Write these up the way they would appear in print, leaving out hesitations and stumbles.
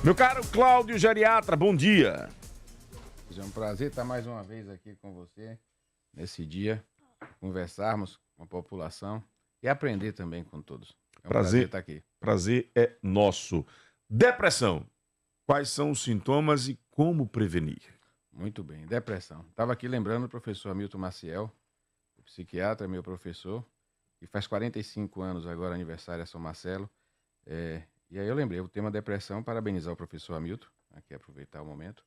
Meu caro Cláudio Geriatra, bom dia. É um prazer estar mais uma vez aqui com você, nesse dia, conversarmos com a população e aprender também com todos. É um prazer estar aqui. Prazer é nosso. Depressão. Quais são os sintomas e como prevenir? Muito bem, depressão. Estava aqui lembrando o professor Hamilton Maciel, o psiquiatra, meu professor, que faz 45 anos agora, aniversário é São Marcelo. E aí eu lembrei, o tema depressão, parabenizar o professor Hamilton, aqui aproveitar o momento,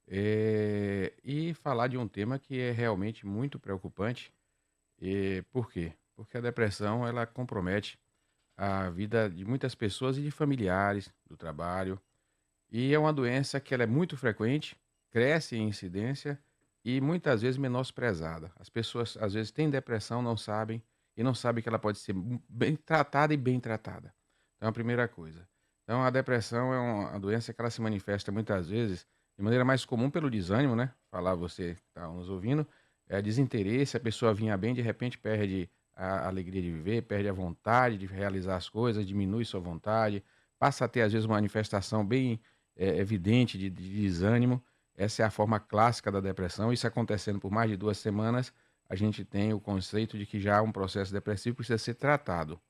e falar de um tema que é realmente muito preocupante. Por quê? Porque a depressão, ela compromete a vida de muitas pessoas e de familiares, do trabalho, e é uma doença que ela é muito frequente, cresce em incidência e muitas vezes menosprezada. As pessoas às vezes têm depressão, não sabem, e não sabem que ela pode ser bem tratada e bem tratada. Então, é a primeira coisa. Então, a depressão é uma doença que ela se manifesta muitas vezes de maneira mais comum pelo desânimo, né? Falar você que está nos ouvindo, desinteresse, a pessoa vinha bem, de repente perde a alegria de viver, perde a vontade de realizar as coisas, diminui sua vontade, passa a ter às vezes uma manifestação bem evidente de desânimo. Essa é a forma clássica da depressão. Isso acontecendo por mais de 2 semanas, a gente tem o conceito de que já um processo depressivo precisa ser tratado,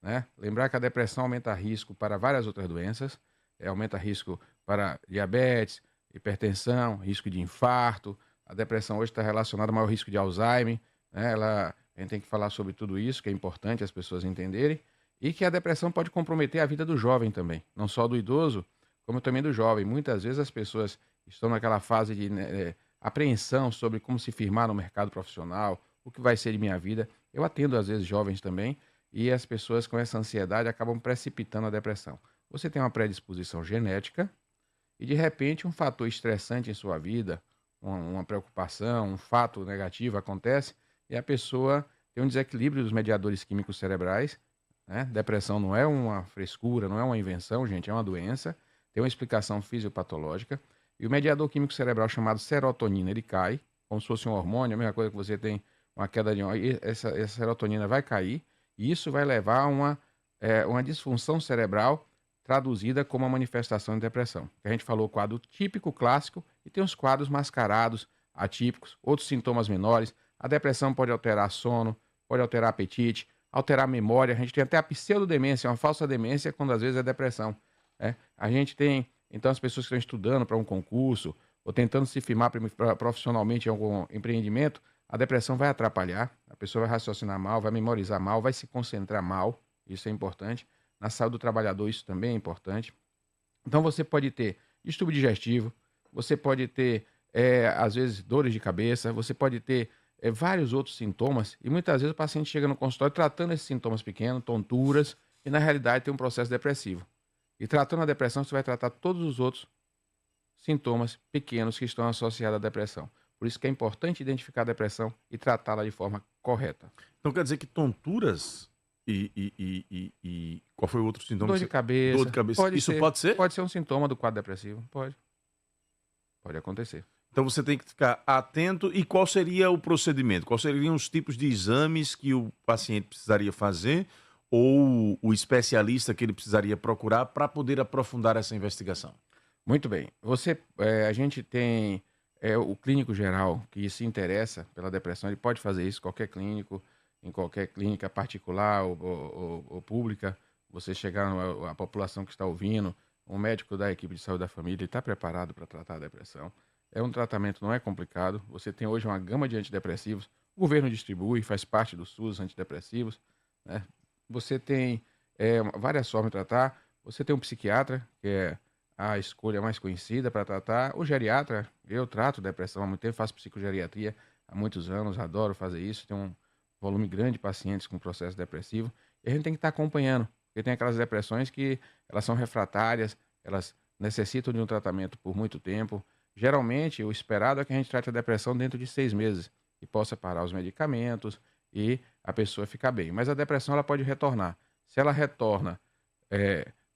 né? Lembrar que a depressão aumenta risco para várias outras doenças, aumenta risco para diabetes, hipertensão, risco de infarto. A depressão hoje está relacionada ao maior risco de Alzheimer, né? A gente tem que falar sobre tudo isso, que é importante as pessoas entenderem, e que a depressão pode comprometer a vida do jovem também, não só do idoso, como também do jovem. Muitas vezes as pessoas estão naquela fase de apreensão sobre como se firmar no mercado profissional, o que vai ser de minha vida. Eu atendo às vezes jovens também, e as pessoas com essa ansiedade acabam precipitando a depressão. Você tem uma predisposição genética e, de repente, um fator estressante em sua vida, uma preocupação, um fato negativo acontece e a pessoa tem um desequilíbrio dos mediadores químicos cerebrais, né? Depressão não é uma frescura, não é uma invenção, gente, é uma doença, tem uma explicação fisiopatológica e o mediador químico cerebral chamado serotonina, ele cai, como se fosse um hormônio, a mesma coisa que você tem uma queda de essa serotonina vai cair e isso vai levar a uma disfunção cerebral traduzida como uma manifestação de depressão. A gente falou o quadro típico, clássico, e tem os quadros mascarados, atípicos, outros sintomas menores. A depressão pode alterar sono, pode alterar apetite, alterar a memória. A gente tem até a pseudodemência, uma falsa demência, quando às vezes é depressão. A gente tem, então, as pessoas que estão estudando para um concurso ou tentando se firmar profissionalmente em algum empreendimento, a depressão vai atrapalhar, a pessoa vai raciocinar mal, vai memorizar mal, vai se concentrar mal, isso é importante. Na saúde do trabalhador isso também é importante. Então você pode ter distúrbio digestivo, você pode ter, às vezes, dores de cabeça, você pode ter vários outros sintomas, e muitas vezes o paciente chega no consultório tratando esses sintomas pequenos, tonturas, e na realidade tem um processo depressivo. E tratando a depressão, você vai tratar todos os outros sintomas pequenos que estão associados à depressão. Por isso que é importante identificar a depressão e tratá-la de forma correta. Então quer dizer que tonturas e qual foi o outro sintoma? Dor de cabeça. Dor de cabeça. Isso pode ser? Pode ser um sintoma do quadro depressivo. Pode. Pode acontecer. Então você tem que ficar atento. E qual seria o procedimento? Quais seriam os tipos de exames que o paciente precisaria fazer ou o especialista que ele precisaria procurar para poder aprofundar essa investigação? Muito bem. A gente tem o clínico geral que se interessa pela depressão, ele pode fazer isso, qualquer clínico, em qualquer clínica particular ou pública. Você chegar a população que está ouvindo, um médico da equipe de saúde da família, ele está preparado para tratar a depressão. É um tratamento, não é complicado. Você tem hoje uma gama de antidepressivos. O governo distribui, faz parte do SUS, antidepressivos, né? Você tem várias formas de tratar. Você tem um psiquiatra, que é a escolha mais conhecida para tratar. O geriatra, eu trato depressão há muito tempo, faço psicogeriatria há muitos anos, adoro fazer isso. Tem um volume grande de pacientes com processo depressivo. E a gente tem que estar acompanhando, porque tem aquelas depressões que elas são refratárias, elas necessitam de um tratamento por muito tempo. Geralmente, o esperado é que a gente trate a depressão dentro de 6 meses e possa parar os medicamentos e a pessoa ficar bem. Mas a depressão ela pode retornar. Se ela retorna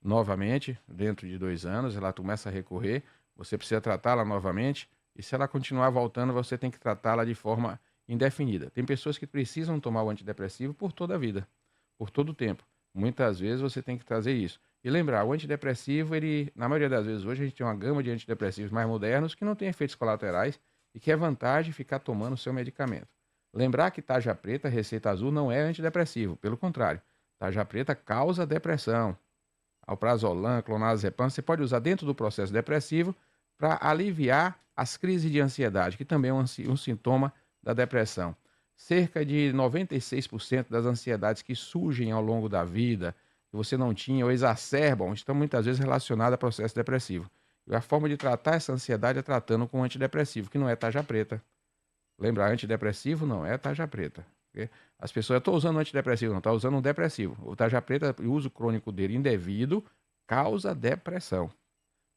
novamente, dentro de 2 anos, ela começa a recorrer, você precisa tratá-la novamente, e se ela continuar voltando, você tem que tratá-la de forma indefinida. Tem pessoas que precisam tomar o antidepressivo por toda a vida, por todo o tempo. Muitas vezes você tem que trazer isso. E lembrar, o antidepressivo, ele, na maioria das vezes hoje, a gente tem uma gama de antidepressivos mais modernos que não tem efeitos colaterais e que é vantagem ficar tomando o seu medicamento. Lembrar que tarja preta, receita azul, não é antidepressivo, pelo contrário. Tarja preta causa depressão. Alprazolam, clonazepam, você pode usar dentro do processo depressivo para aliviar as crises de ansiedade, que também é um sintoma da depressão. Cerca de 96% das ansiedades que surgem ao longo da vida, que você não tinha ou exacerbam, estão muitas vezes relacionadas a processo depressivo. E a forma de tratar essa ansiedade é tratando com antidepressivo, que não é tarja preta. Lembra, antidepressivo não é tarja preta. As pessoas, eu estou usando antidepressivo, não, está usando um depressivo. O tarja preta, o uso crônico dele indevido, causa depressão.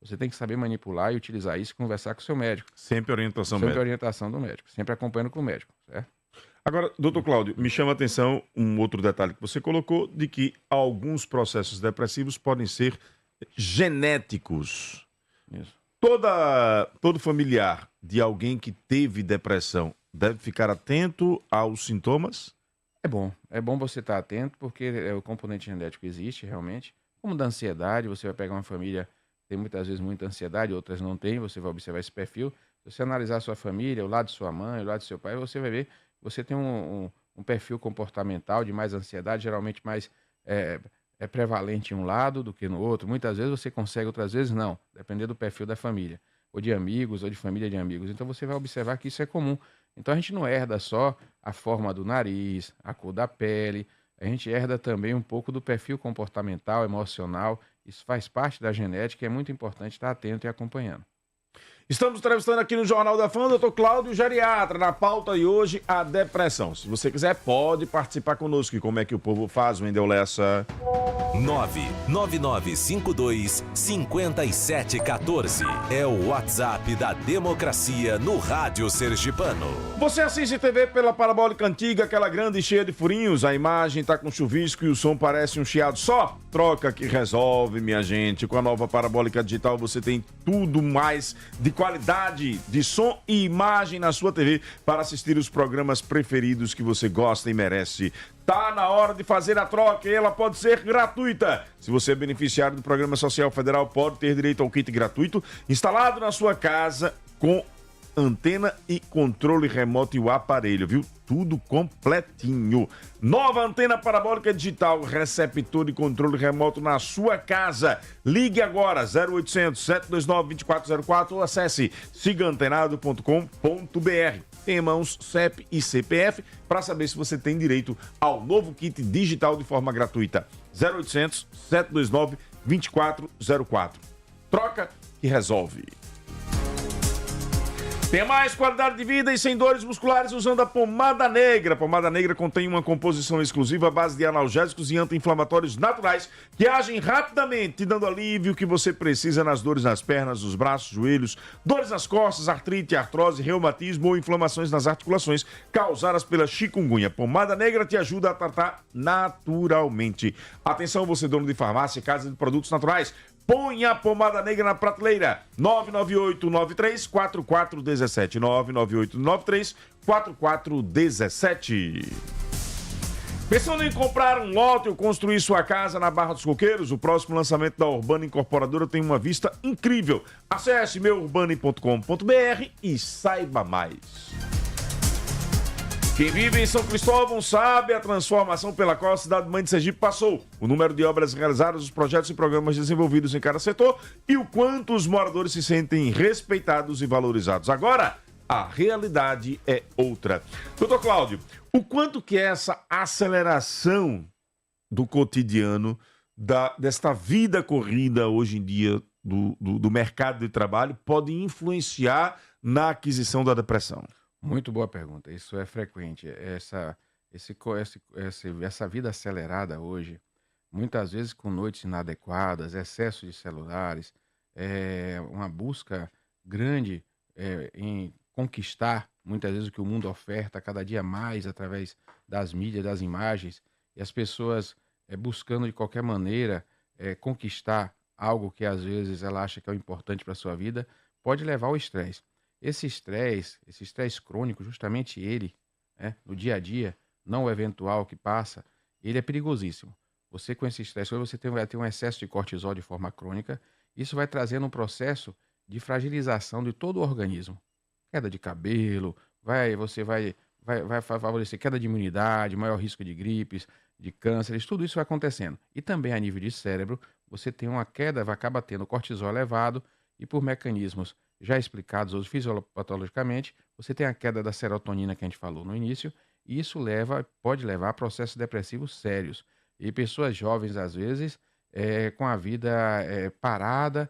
Você tem que saber manipular e utilizar isso e conversar com o seu médico. Sempre orientação Sempre médica. orientação do médico, sempre acompanhando com o médico, certo? Agora, doutor Cláudio, me chama a atenção um outro detalhe que você colocou, de que alguns processos depressivos podem ser genéticos. Isso. Todo familiar de alguém que teve depressão deve ficar atento aos sintomas? É bom você estar atento, porque o componente genético existe realmente. Como da ansiedade, você vai pegar uma família que tem muitas vezes muita ansiedade, outras não tem, você vai observar esse perfil. Se você analisar a sua família, o lado de sua mãe, o lado do seu pai, você vai ver que você tem um perfil comportamental de mais ansiedade, geralmente mais prevalente em um lado do que no outro. Muitas vezes você consegue, outras vezes não, dependendo do perfil da família, ou de amigos, ou de família de amigos. Então você vai observar que isso é comum. Então a gente não herda só a forma do nariz, a cor da pele, a gente herda também um pouco do perfil comportamental, emocional. Isso faz parte da genética e é muito importante estar atento e acompanhando. Estamos entrevistando aqui no Jornal da Fã o doutor Cláudio Geriatra, na pauta de hoje, a depressão. Se você quiser, pode participar conosco. E como é que o povo faz, Wendel Lessa? 99952-5714 é o WhatsApp da Democracia no Rádio Sergipano. Você assiste TV pela parabólica antiga, aquela grande e cheia de furinhos, a imagem tá com chuvisco e o som parece um chiado só? Troca que resolve, minha gente. Com a nova parabólica digital você tem tudo mais de qualidade de som e imagem na sua TV para assistir os programas preferidos que você gosta e merece. Tá na hora de fazer a troca e ela pode ser gratuita. Se você é beneficiário do Programa Social Federal, pode ter direito ao kit gratuito instalado na sua casa com antena e controle remoto e o aparelho, viu? Tudo completinho. Nova antena parabólica digital, receptor e controle remoto na sua casa. Ligue agora, 0800 729 2404 ou acesse sigaantenado.com.br. Tem em mãos CEP e CPF para saber se você tem direito ao novo kit digital de forma gratuita. 0800 729 2404. Troca que resolve. Tem mais qualidade de vida e sem dores musculares usando a pomada negra. A pomada negra contém uma composição exclusiva à base de analgésicos e anti-inflamatórios naturais que agem rapidamente, dando alívio que você precisa nas dores nas pernas, nos braços, joelhos, dores nas costas, artrite, artrose, reumatismo ou inflamações nas articulações causadas pela chikungunya. Pomada negra te ajuda a tratar naturalmente. Atenção, você dono de farmácia, casa de produtos naturais. Põe a pomada negra na prateleira. 998-93-4417. 998-93-4417. Pensando em comprar um lote ou construir sua casa na Barra dos Coqueiros? O próximo lançamento da Urbana Incorporadora tem uma vista incrível. Acesse meurbane.com.br e saiba mais. Quem vive em São Cristóvão sabe a transformação pela qual a cidade-mãe de Sergipe passou. O número de obras realizadas, os projetos e programas desenvolvidos em cada setor e o quanto os moradores se sentem respeitados e valorizados. Agora, a realidade é outra. Doutor Cláudio, o quanto que é essa aceleração do cotidiano, desta vida corrida hoje em dia do mercado de trabalho pode influenciar na aquisição da depressão? Muito boa pergunta. Isso é frequente. Essa vida acelerada hoje, muitas vezes com noites inadequadas, excesso de celulares, uma busca grande em conquistar, muitas vezes, o que o mundo oferta cada dia mais através das mídias, das imagens, e as pessoas buscando de qualquer maneira conquistar algo que às vezes ela acha que é o importante para a sua vida, pode levar ao estresse. Esse estresse crônico, justamente ele, no dia a dia, não o eventual que passa, ele é perigosíssimo. Você com esse estresse, você vai ter um excesso de cortisol de forma crônica. Isso vai trazendo um processo de fragilização de todo o organismo. Queda de cabelo, você vai favorecer queda de imunidade, maior risco de gripes, de cânceres, tudo isso vai acontecendo. E também a nível de cérebro, você tem uma queda, acaba tendo cortisol elevado e por mecanismos já explicados hoje fisiopatologicamente, você tem a queda da serotonina que a gente falou no início, e isso pode levar a processos depressivos sérios. E pessoas jovens, às vezes, com a vida parada,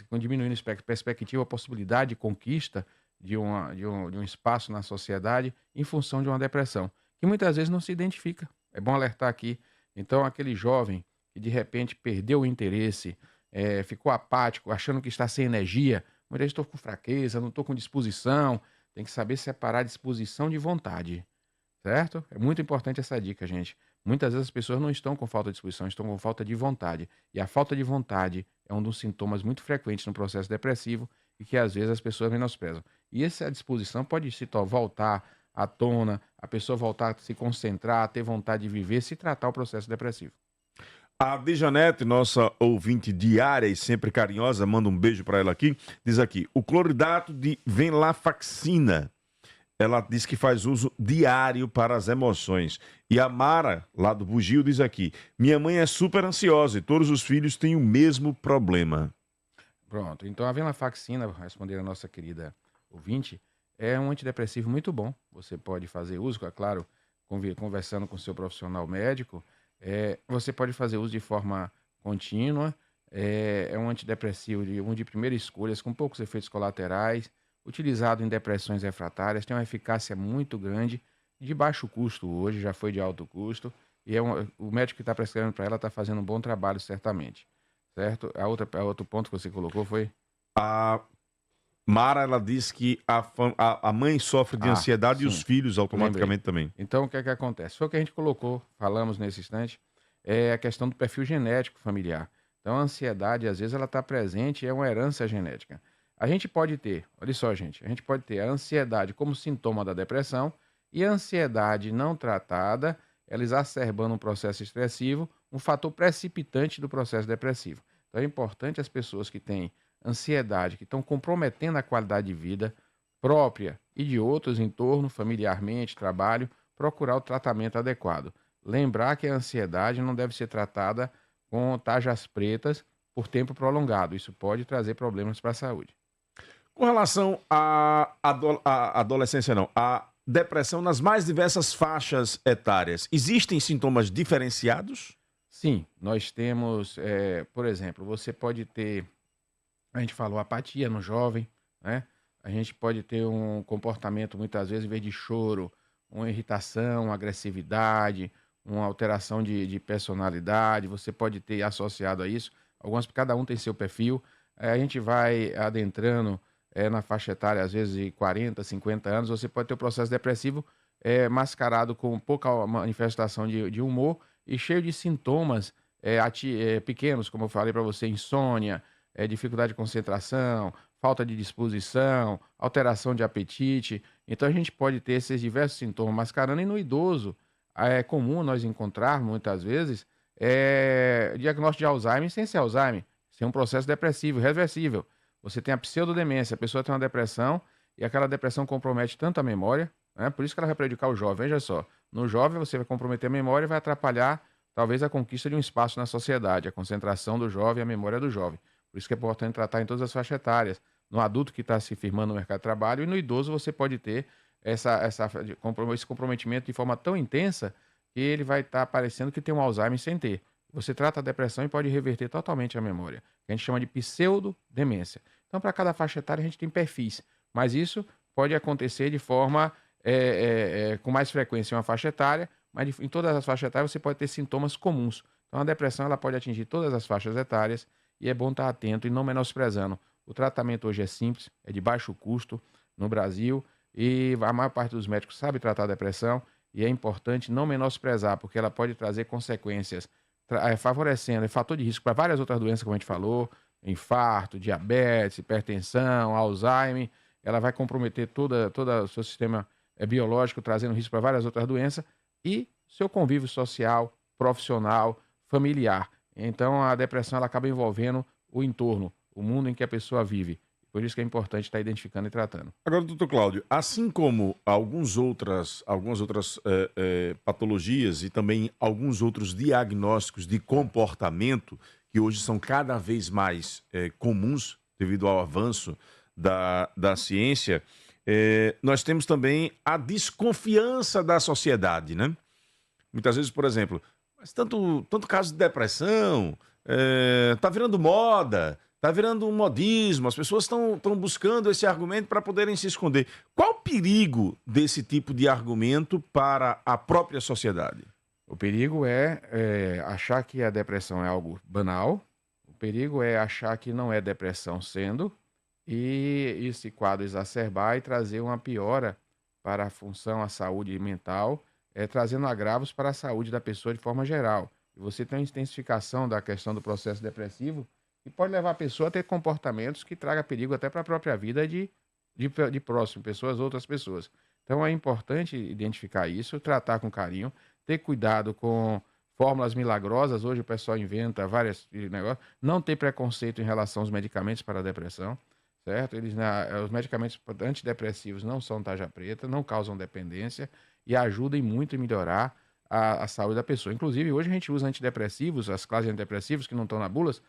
com diminuindo perspectiva, a possibilidade de conquista de um espaço na sociedade em função de uma depressão, que muitas vezes não se identifica. É bom alertar aqui. Então, aquele jovem que de repente perdeu o interesse, ficou apático, achando que está sem energia, muitas vezes estou com fraqueza, não estou com disposição, tem que saber separar disposição de vontade, certo? É muito importante essa dica, gente. Muitas vezes as pessoas não estão com falta de disposição, estão com falta de vontade. E a falta de vontade é um dos sintomas muito frequentes no processo depressivo e que às vezes as pessoas menosprezam. E essa disposição pode voltar à tona, a pessoa voltar a se concentrar, ter vontade de viver, se tratar o processo depressivo. A Dejanete, nossa ouvinte diária e sempre carinhosa, manda um beijo para ela aqui, diz aqui, o cloridato de venlafaxina, ela diz que faz uso diário para as emoções. E a Mara, lá do Bugio, diz aqui, minha mãe é super ansiosa e todos os filhos têm o mesmo problema. Pronto, então a venlafaxina, responder a nossa querida ouvinte, é um antidepressivo muito bom. Você pode fazer uso, é claro, conversando com o seu profissional médico, você pode fazer uso de forma contínua, é um antidepressivo de primeira escolha, com poucos efeitos colaterais, utilizado em depressões refratárias, tem uma eficácia muito grande, de baixo custo hoje, já foi de alto custo, e o médico que está prescrevendo para ela está fazendo um bom trabalho, certamente. Certo? Outro ponto que você colocou foi? A Mara, ela diz que a mãe sofre de ansiedade, sim, e os filhos automaticamente também. Então, o que é que acontece? Foi o que a gente colocou, falamos nesse instante, é a questão do perfil genético familiar. Então, a ansiedade, às vezes, ela está presente e é uma herança genética. A gente pode ter, olha só, gente, a gente pode ter a ansiedade como sintoma da depressão e a ansiedade não tratada, ela exacerbando um processo estressivo, um fator precipitante do processo depressivo. Então é importante as pessoas que têm ansiedade, que estão comprometendo a qualidade de vida própria e de outros em torno, familiarmente, trabalho, procurar o tratamento adequado. Lembrar que a ansiedade não deve ser tratada com tarjas pretas por tempo prolongado. Isso pode trazer problemas para a saúde. Com relação à adolescência, não, a depressão nas mais diversas faixas etárias, existem sintomas diferenciados? Sim, nós temos, por exemplo, você pode ter, a gente falou, apatia no jovem, né? A gente pode ter um comportamento, muitas vezes, em vez de choro, uma irritação, uma agressividade, uma alteração de personalidade, você pode ter associado a isso, cada um tem seu perfil, a gente vai adentrando na faixa etária, às vezes, de 40, 50 anos, você pode ter o processo depressivo mascarado com pouca manifestação de humor, e cheio de sintomas pequenos, como eu falei para você, insônia, dificuldade de concentração, falta de disposição, alteração de apetite. Então a gente pode ter esses diversos sintomas mascarando, e no idoso é comum nós encontrarmos, muitas vezes, diagnóstico de Alzheimer sem ser Alzheimer, sem um processo depressivo, reversível. Você tem a pseudodemência, a pessoa tem uma depressão, e aquela depressão compromete tanto a memória, né? Por isso que ela vai prejudicar o jovem. Veja só, no jovem você vai comprometer a memória e vai atrapalhar talvez a conquista de um espaço na sociedade, a concentração do jovem, a memória do jovem. Por isso que é importante tratar em todas as faixas etárias. No adulto que está se firmando no mercado de trabalho, e no idoso você pode ter esse comprometimento de forma tão intensa que ele vai estar parecendo que tem um Alzheimer sem ter. Você trata a depressão e pode reverter totalmente a memória, que a gente chama de pseudodemência. Então, para cada faixa etária, a gente tem perfis, mas isso pode acontecer de forma com mais frequência em uma faixa etária, mas em todas as faixas etárias você pode ter sintomas comuns. Então, a depressão ela pode atingir todas as faixas etárias e é bom estar atento e não menosprezando. O tratamento hoje é simples, é de baixo custo no Brasil e a maior parte dos médicos sabe tratar a depressão, e é importante não menosprezar, porque ela pode trazer consequências favorecendo, é fator de risco para várias outras doenças, como a gente falou, infarto, diabetes, hipertensão, Alzheimer. Ela vai comprometer todo o seu sistema biológico, trazendo risco para várias outras doenças, e seu convívio social, profissional, familiar. Então, a depressão ela acaba envolvendo o entorno, o mundo em que a pessoa vive. Por isso que é importante estar identificando e tratando. Agora, doutor Cláudio, assim como algumas outras patologias e também alguns outros diagnósticos de comportamento que hoje são cada vez mais comuns devido ao avanço da ciência, nós temos também a desconfiança da sociedade, né? Muitas vezes, por exemplo, mas tanto caso de depressão, tá virando moda, tá virando um modismo, as pessoas estão buscando esse argumento para poderem se esconder. Qual o perigo desse tipo de argumento para a própria sociedade? O perigo é achar que a depressão é algo banal, o perigo é achar que não é depressão sendo, e esse quadro exacerbar e trazer uma piora para a função, a saúde mental, trazendo agravos para a saúde da pessoa de forma geral. E você tem uma intensificação da questão do processo depressivo que pode levar a pessoa a ter comportamentos que tragam perigo até para a própria vida de próximo, outras pessoas. Então é importante identificar isso, tratar com carinho, ter cuidado com fórmulas milagrosas. Hoje o pessoal inventa vários negócios. Não ter preconceito em relação aos medicamentos para a depressão, certo? Os medicamentos antidepressivos não são tarja preta, não causam dependência e ajudam muito em melhorar a saúde da pessoa. Inclusive, hoje a gente usa antidepressivos, as classes de antidepressivos que não estão na bulas,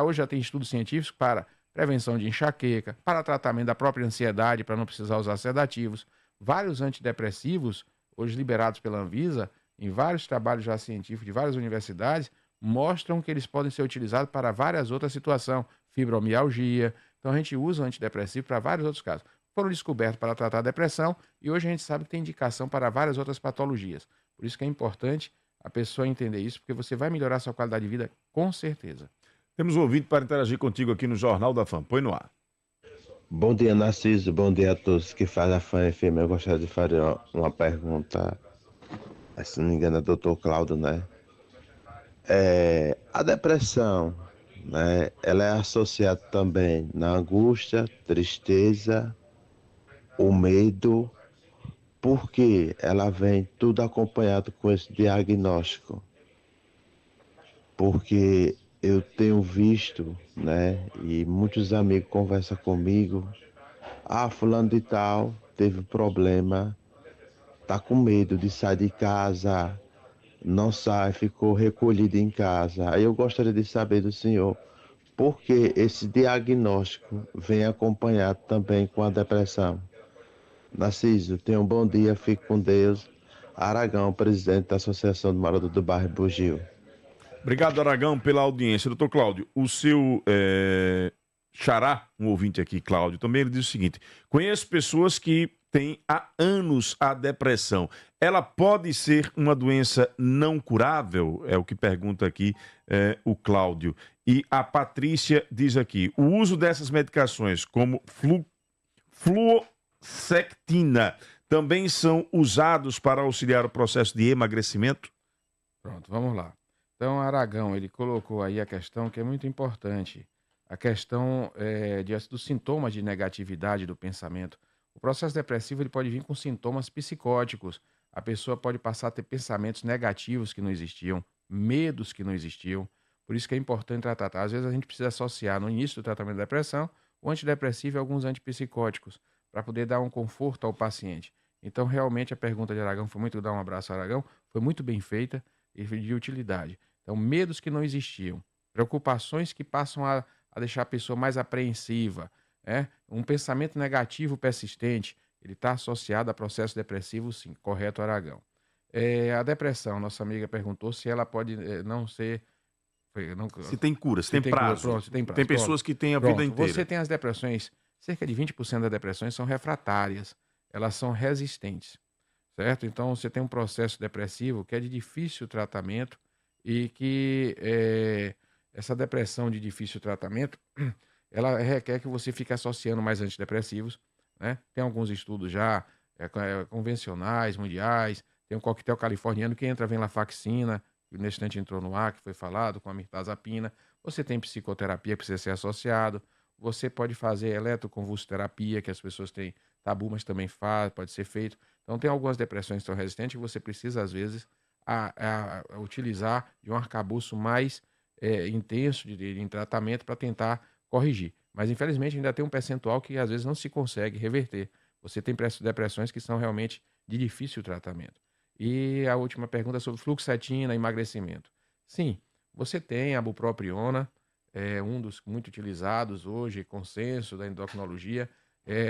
hoje já tem estudos científicos para prevenção de enxaqueca, para tratamento da própria ansiedade, para não precisar usar sedativos. Vários antidepressivos, hoje liberados pela Anvisa, em vários trabalhos já científicos de várias universidades, mostram que eles podem ser utilizados para várias outras situações, fibromialgia. Então a gente usa o antidepressivo para vários outros casos. Foram descobertos para tratar a depressão e hoje a gente sabe que tem indicação para várias outras patologias. Por isso que é importante a pessoa entender isso, porque você vai melhorar a sua qualidade de vida com certeza. Temos um ouvinte para interagir contigo aqui no Jornal da Fã. Põe no ar. Bom dia, Narciso. Bom dia a todos que fazem a Fã FM. Eu gostaria de fazer uma pergunta, se não me engano, é do Dr. Cláudio, né? A depressão, né? Ela é associada também na angústia, tristeza, o medo, porque ela vem tudo acompanhado com esse diagnóstico. Porque eu tenho visto, né, e muitos amigos conversam comigo, fulano de tal teve problema, tá com medo de sair de casa, não sai, ficou recolhido em casa. Aí eu gostaria de saber do senhor, por que esse diagnóstico vem acompanhado também com a depressão? Narciso, tenha um bom dia, fique com Deus. Aragão, presidente da Associação do Morador do Bairro Bugio. Obrigado, Aragão, pela audiência. Doutor Cláudio, o seu xará, um ouvinte aqui, Cláudio, também ele diz o seguinte: conheço pessoas que têm há anos a depressão. Ela pode ser uma doença não curável? É o que pergunta aqui o Cláudio. E a Patrícia diz aqui: o uso dessas medicações, como fluoxetina, também são usados para auxiliar o processo de emagrecimento? Pronto, vamos lá. Então, Aragão, ele colocou aí a questão que é muito importante, a questão dos sintomas de negatividade do pensamento. O processo depressivo ele pode vir com sintomas psicóticos. A pessoa pode passar a ter pensamentos negativos que não existiam, medos que não existiam. Por isso que é importante tratar. Às vezes a gente precisa associar no início do tratamento da depressão o antidepressivo e alguns antipsicóticos para poder dar um conforto ao paciente. Então, realmente, a pergunta de Aragão foi muito, dar um abraço ao Aragão, foi muito bem feita e de utilidade. Então, medos que não existiam, preocupações que passam a deixar a pessoa mais apreensiva, um pensamento negativo persistente, ele está associado a processo depressivo, sim, correto, Aragão. A depressão, nossa amiga perguntou se ela pode não ser... Se tem cura, se tem prazo. Pronto, se tem prazo. Tem pessoas que têm a vida inteira. Você tem as depressões, cerca de 20% das depressões são refratárias, elas são resistentes, certo? Então, você tem um processo depressivo que é de difícil tratamento e que essa depressão de difícil tratamento, ela requer que você fique associando mais antidepressivos, né? Tem alguns estudos já convencionais, mundiais, tem um coquetel californiano que entra venlafaxina, que nesse instante entrou no ar, que foi falado, com a mirtazapina. Você tem psicoterapia que precisa ser associado, você pode fazer eletroconvulsoterapia, que as pessoas têm tabu, mas também faz, pode ser feito. Então tem algumas depressões que são resistentes que você precisa, às vezes, a utilizar de um arcabouço mais intenso em tratamento para tentar corrigir. Mas, infelizmente, ainda tem um percentual que às vezes não se consegue reverter. Você tem depressões que são realmente de difícil tratamento. E a última pergunta é sobre fluoxetina e emagrecimento. Sim, você tem a bupropiona, um dos muito utilizados hoje, consenso da endocrinologia.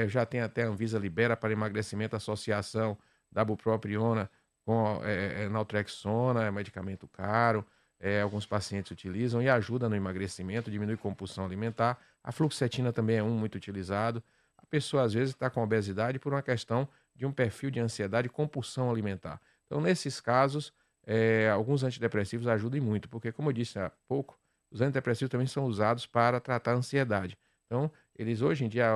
Já tem até a Anvisa libera para emagrecimento a associação da bupropiona com naltrexona, é medicamento caro. Alguns pacientes utilizam e ajuda no emagrecimento, diminui compulsão alimentar. A fluoxetina também é um muito utilizado. A pessoa, às vezes, está com obesidade por uma questão de um perfil de ansiedade e compulsão alimentar. Então, nesses casos, alguns antidepressivos ajudam muito, porque, como eu disse há pouco, os antidepressivos também são usados para tratar a ansiedade. Então, eles hoje em dia,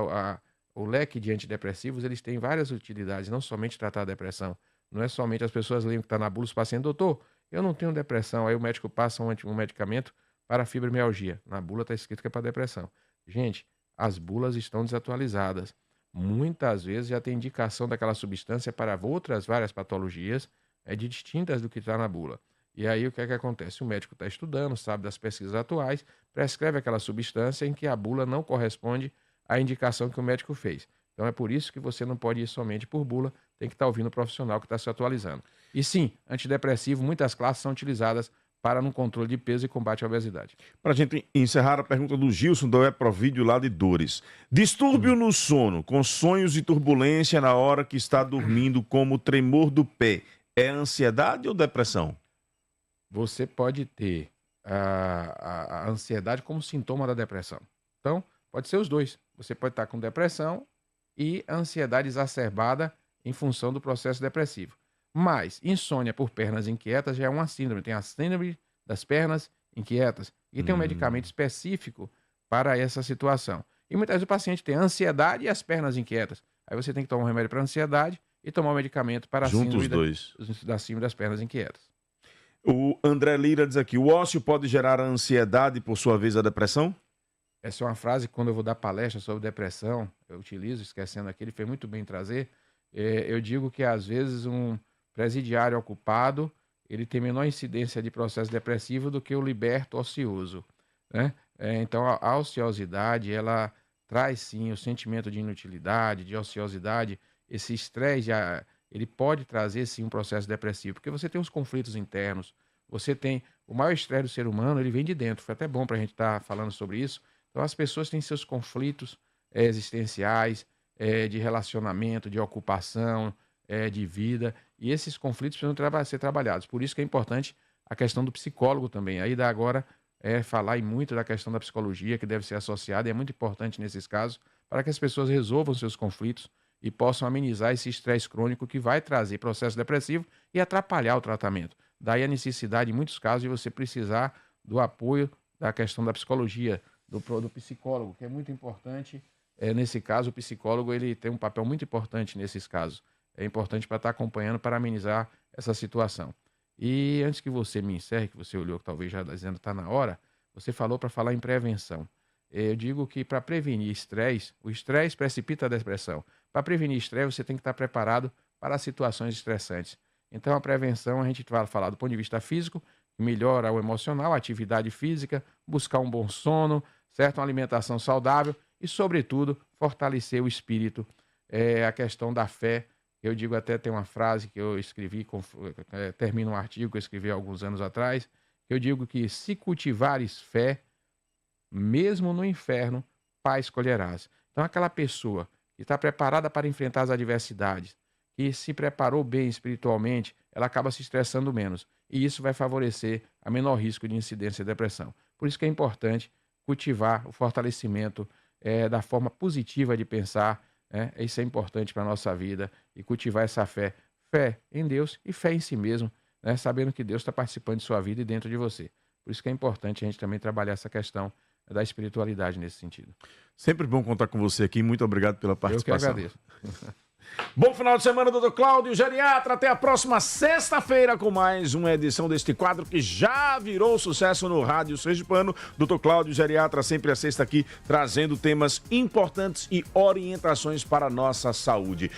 o leque de antidepressivos, eles têm várias utilidades, não somente tratar a depressão. Não é somente as pessoas lembram que está na bula, os pacientes, doutor, eu não tenho depressão. Aí o médico passa um medicamento para fibromialgia. Na bula está escrito que é para depressão. Gente, as bulas estão desatualizadas. Muitas vezes já tem indicação daquela substância para outras várias patologias distintas do que está na bula. E aí o que é que acontece? O médico está estudando, sabe das pesquisas atuais, prescreve aquela substância em que a bula não corresponde à indicação que o médico fez. Então é por isso que você não pode ir somente por bula, tem que estar ouvindo o profissional que está se atualizando. E sim, antidepressivo, muitas classes são utilizadas para no controle de peso e combate à obesidade. Para a gente encerrar a pergunta do Gilson, do Eprovídeo lá de Dores. Distúrbio no sono, com sonhos e turbulência na hora que está dormindo, como tremor do pé, é ansiedade ou depressão? Você pode ter a ansiedade como sintoma da depressão. Então, pode ser os dois. Você pode estar com depressão e ansiedade exacerbada em função do processo depressivo. Mas insônia por pernas inquietas já é uma síndrome. Tem a síndrome das pernas inquietas. E tem um medicamento específico para essa situação. E muitas vezes o paciente tem ansiedade e as pernas inquietas. Aí você tem que tomar um remédio para ansiedade e tomar um medicamento para a síndrome da síndrome das pernas inquietas. O André Lira diz aqui, o ócio pode gerar a ansiedade e, por sua vez, a depressão? Essa é uma frase que quando eu vou dar palestra sobre depressão, eu utilizo, esquecendo aqui, ele fez muito bem trazer. Eu digo que às vezes um presidiário ocupado, ele tem menor incidência de processo depressivo do que o liberto ocioso, né? Então a ociosidade, ela traz sim o sentimento de inutilidade, de ociosidade, esse estresse, ele pode trazer sim um processo depressivo, porque você tem os conflitos internos, você tem o maior estresse do ser humano, ele vem de dentro. Foi até bom para a gente estar falando sobre isso. Então as pessoas têm seus conflitos existenciais, de relacionamento, de ocupação, de vida, e esses conflitos precisam ser trabalhados. Por isso que é importante a questão do psicólogo também. Aí dá agora falar muito da questão da psicologia, que deve ser associada, e é muito importante nesses casos, para que as pessoas resolvam seus conflitos e possam amenizar esse estresse crônico que vai trazer processo depressivo e atrapalhar o tratamento. Daí a necessidade, em muitos casos, de você precisar do apoio da questão da psicologia, do psicólogo, que é muito importante. Nesse caso, o psicólogo ele tem um papel muito importante nesses casos. É importante para estar acompanhando, para amenizar essa situação. E antes que você me encerre, que você olhou que talvez já dizendo está na hora, você falou para falar em prevenção. Eu digo que para prevenir estresse, o estresse precipita a depressão. Para prevenir estresse, você tem que estar preparado para situações estressantes. Então, a prevenção, a gente vai falar do ponto de vista físico, melhora o emocional, a atividade física, buscar um bom sono, certo? Uma alimentação saudável e, sobretudo, fortalecer o espírito. A questão da fé. Eu digo até, tem uma frase que eu escrevi, termina um artigo que eu escrevi há alguns anos atrás, que eu digo que se cultivares fé, mesmo no inferno, paz colherás. Então, aquela pessoa que está preparada para enfrentar as adversidades, que se preparou bem espiritualmente, ela acaba se estressando menos. E isso vai favorecer a menor risco de incidência de depressão. Por isso que é importante cultivar o fortalecimento da forma positiva de pensar. Isso é importante para a nossa vida. E cultivar essa fé. Fé em Deus e fé em si mesmo, sabendo que Deus está participando de sua vida e dentro de você. Por isso que é importante a gente também trabalhar essa questão da espiritualidade nesse sentido. Sempre bom contar com você aqui. Muito obrigado pela participação. Eu que agradeço. Bom final de semana, doutor Cláudio Geriatra. Até a próxima sexta-feira com mais uma edição deste quadro que já virou sucesso no Rádio Sergipano. Doutor Cláudio Geriatra, sempre a sexta aqui, trazendo temas importantes e orientações para a nossa saúde.